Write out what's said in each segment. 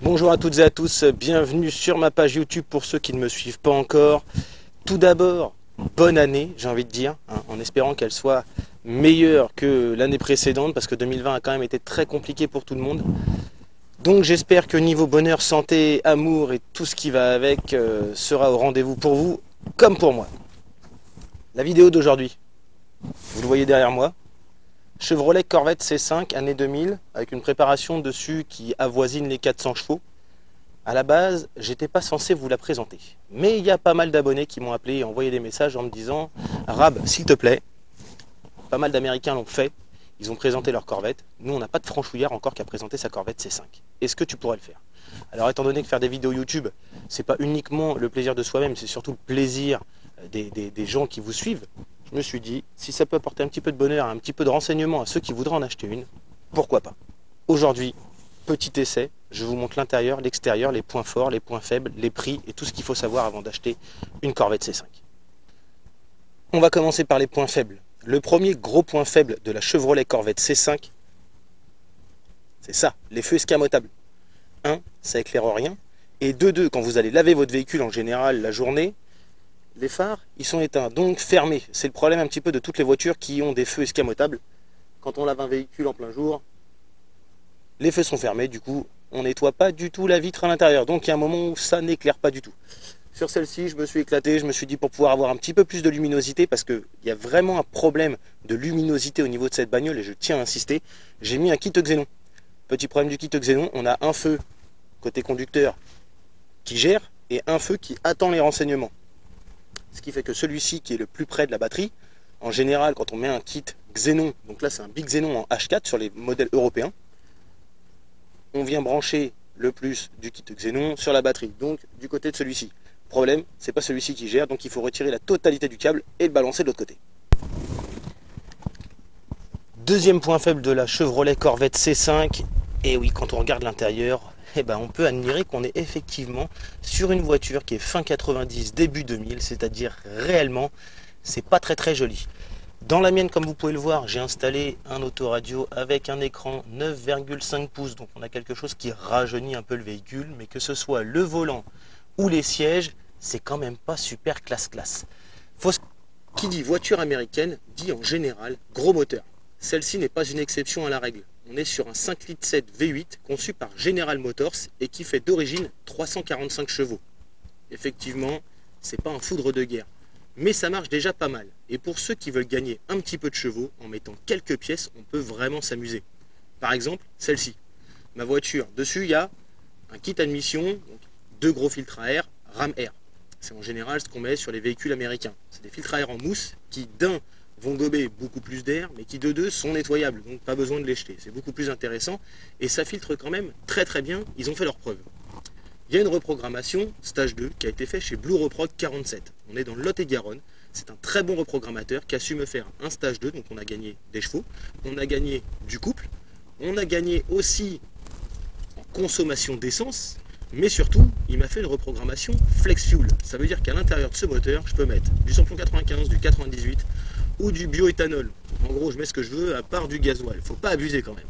Bonjour à toutes et à tous, bienvenue sur ma page YouTube pour ceux qui ne me suivent pas encore. Tout d'abord, bonne année, j'ai envie de dire, en espérant qu'elle soit meilleure que l'année précédente, parce que 2020 a quand même été très compliqué pour tout le monde. Donc j'espère que niveau bonheur, santé, amour et tout ce qui va avec sera au rendez-vous pour vous, comme pour moi. La vidéo d'aujourd'hui, vous le voyez derrière moi, Chevrolet Corvette C5 année 2000 avec une préparation dessus qui avoisine les 400 chevaux. À la base, j'étais pas censé vous la présenter. Mais il y a pas mal d'abonnés qui m'ont appelé et envoyé des messages en me disant « Rab, s'il te plaît », pas mal d'Américains l'ont fait, ils ont présenté leur Corvette. Nous, on n'a pas de franchouillard encore qui a présenté sa Corvette C5. Est-ce que tu pourrais le faire? Alors étant donné que faire des vidéos YouTube, c'est pas uniquement le plaisir de soi-même, c'est surtout le plaisir des gens qui vous suivent. Je me suis dit, si ça peut apporter un petit peu de bonheur, un petit peu de renseignement à ceux qui voudraient en acheter une, pourquoi pas. Aujourd'hui, petit essai, je vous montre l'intérieur, l'extérieur, les points forts, les points faibles, les prix et tout ce qu'il faut savoir avant d'acheter une Corvette C5. On va commencer par les points faibles. Le premier gros point faible de la Chevrolet Corvette C5, c'est ça, les feux escamotables. 1, ça éclaire rien. Et 2, quand vous allez laver votre véhicule en général la journée, les phares, ils sont éteints, donc fermés. C'est le problème un petit peu de toutes les voitures qui ont des feux escamotables. Quand on lave un véhicule en plein jour, les feux sont fermés, du coup, on nettoie pas du tout la vitre à l'intérieur. Donc il y a un moment où ça n'éclaire pas du tout. Sur celle-ci, je me suis éclaté, je me suis dit pour pouvoir avoir un petit peu plus de luminosité, parce qu'il y a vraiment un problème de luminosité au niveau de cette bagnole, et je tiens à insister, j'ai mis un kit xénon. Petit problème du kit xénon, on a un feu côté conducteur qui gère, et un feu qui attend les renseignements. Ce qui fait que celui-ci qui est le plus près de la batterie, en général quand on met un kit xénon, donc là c'est un big xénon en H4 sur les modèles européens, on vient brancher le plus du kit xénon sur la batterie, donc du côté de celui-ci. Problème, c'est pas celui-ci qui gère, donc il faut retirer la totalité du câble et le balancer de l'autre côté. Deuxième point faible de la Chevrolet Corvette C5, et oui, quand on regarde l'intérieur, eh ben, on peut admirer qu'on est effectivement sur une voiture qui est fin 90, début 2000, c'est-à-dire réellement, c'est pas très joli. Dans la mienne, comme vous pouvez le voir, j'ai installé un autoradio avec un écran 9,5 pouces, donc on a quelque chose qui rajeunit un peu le véhicule, mais que ce soit le volant ou les sièges, c'est quand même pas super classe. Qui dit voiture américaine dit en général gros moteur. Celle-ci n'est pas une exception à la règle. On est sur un 5,7 litres V8 conçu par General Motors et qui fait d'origine 345 chevaux. Effectivement, c'est pas un foudre de guerre, mais ça marche déjà pas mal. Et pour ceux qui veulent gagner un petit peu de chevaux, en mettant quelques pièces, on peut vraiment s'amuser. Par exemple, celle-ci. Ma voiture, dessus il y a un kit admission, donc 2 gros filtres à air, Ram Air. C'est en général ce qu'on met sur les véhicules américains. C'est des filtres à air en mousse qui d'un vont gober beaucoup plus d'air, mais qui de deux sont nettoyables, donc pas besoin de les jeter. C'est beaucoup plus intéressant, et ça filtre quand même très bien, ils ont fait leurs preuves. Il y a une reprogrammation, stage 2, qui a été fait chez Blue Reprog 47. On est dans le Lot-et-Garonne, c'est un très bon reprogrammateur qui a su me faire un stage 2, donc on a gagné des chevaux, on a gagné du couple, on a gagné aussi en consommation d'essence, mais surtout, il m'a fait une reprogrammation Flex Fuel. Ça veut dire qu'à l'intérieur de ce moteur, je peux mettre du samplon 95, du 98, ou du bioéthanol. En gros, je mets ce que je veux à part du gasoil. Faut pas abuser quand même.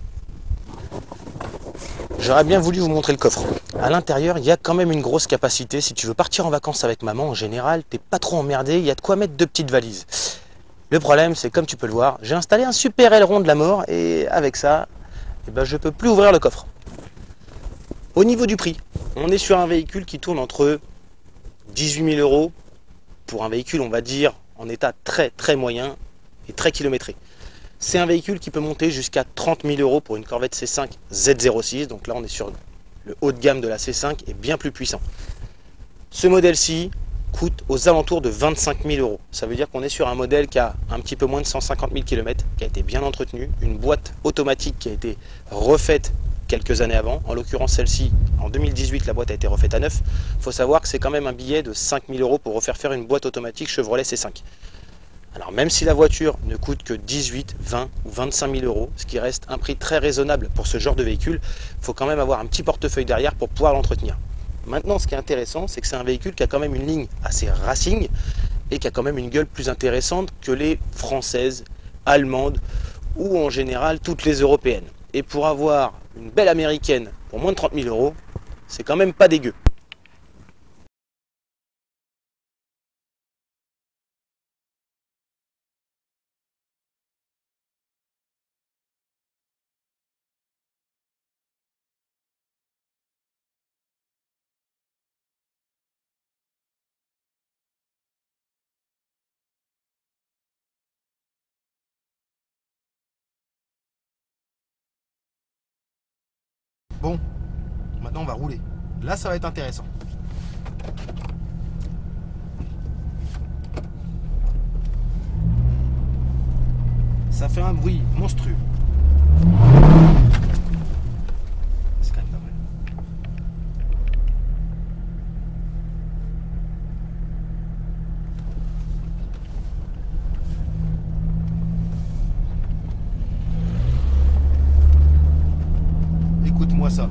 J'aurais bien voulu vous montrer le coffre. À l'intérieur, il y a quand même une grosse capacité. Si tu veux partir en vacances avec maman, en général, t'es pas trop emmerdé. Il y a de quoi mettre 2 petites valises. Le problème, c'est comme tu peux le voir, j'ai installé un super aileron de la mort et avec ça, eh ben, je peux plus ouvrir le coffre. Au niveau du prix, on est sur un véhicule qui tourne entre 18 000 € pour un véhicule, on va dire, en état très moyen et très kilométré. C'est un véhicule qui peut monter jusqu'à 30 000 € pour une Corvette C5 Z06. Donc là, on est sur le haut de gamme de la C5 et bien plus puissant. Ce modèle-ci coûte aux alentours de 25 000 €. Ça veut dire qu'on est sur un modèle qui a un petit peu moins de 150 000 km, qui a été bien entretenu, une boîte automatique qui a été refaite quelques années avant. En l'occurrence, celle-ci, en 2018, la boîte a été refaite à neuf. Il faut savoir que c'est quand même un billet de 5 000 € pour refaire faire une boîte automatique Chevrolet C5. Alors même si la voiture ne coûte que 18, 20 ou 25 000 €, ce qui reste un prix très raisonnable pour ce genre de véhicule, il faut quand même avoir un petit portefeuille derrière pour pouvoir l'entretenir. Maintenant, ce qui est intéressant, c'est que c'est un véhicule qui a quand même une ligne assez racing et qui a quand même une gueule plus intéressante que les françaises, allemandes ou en général toutes les européennes. Et pour avoir une belle américaine pour moins de 30 000 €, C'est quand même pas dégueu. Bon, maintenant on va rouler. Là, ça va être intéressant. Ça fait un bruit monstrueux. C'est quand même pas mal. Écoute-moi ça.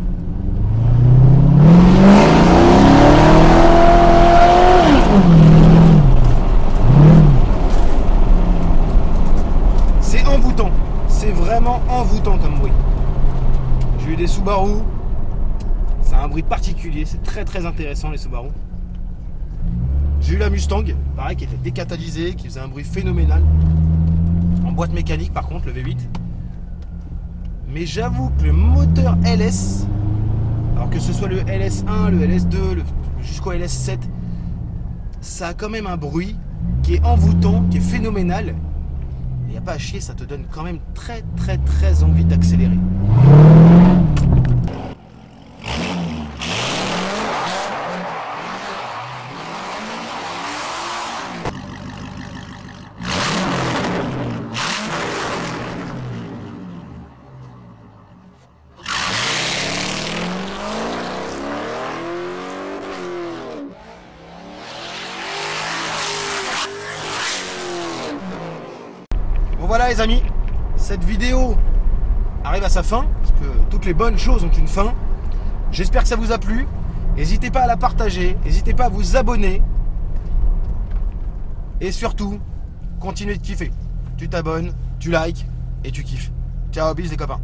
C'est envoûtant. C'est vraiment envoûtant comme bruit. J'ai eu des Subaru. C'est un bruit particulier. C'est très très intéressant les Subaru. J'ai eu la Mustang, pareil, qui était décatalysée, qui faisait un bruit phénoménal. En boîte mécanique par contre, le V8. Mais j'avoue que le moteur LS, alors que ce soit le LS1, le LS2, jusqu'au LS7, ça a quand même un bruit qui est envoûtant, qui est phénoménal. Il n'y a pas à chier, ça te donne quand même très très très envie d'accélérer. Bon voilà les amis, cette vidéo arrive à sa fin, parce que toutes les bonnes choses ont une fin. J'espère que ça vous a plu. N'hésitez pas à la partager, n'hésitez pas à vous abonner. Et surtout, continuez de kiffer. Tu t'abonnes, tu likes et tu kiffes. Ciao, bis les copains.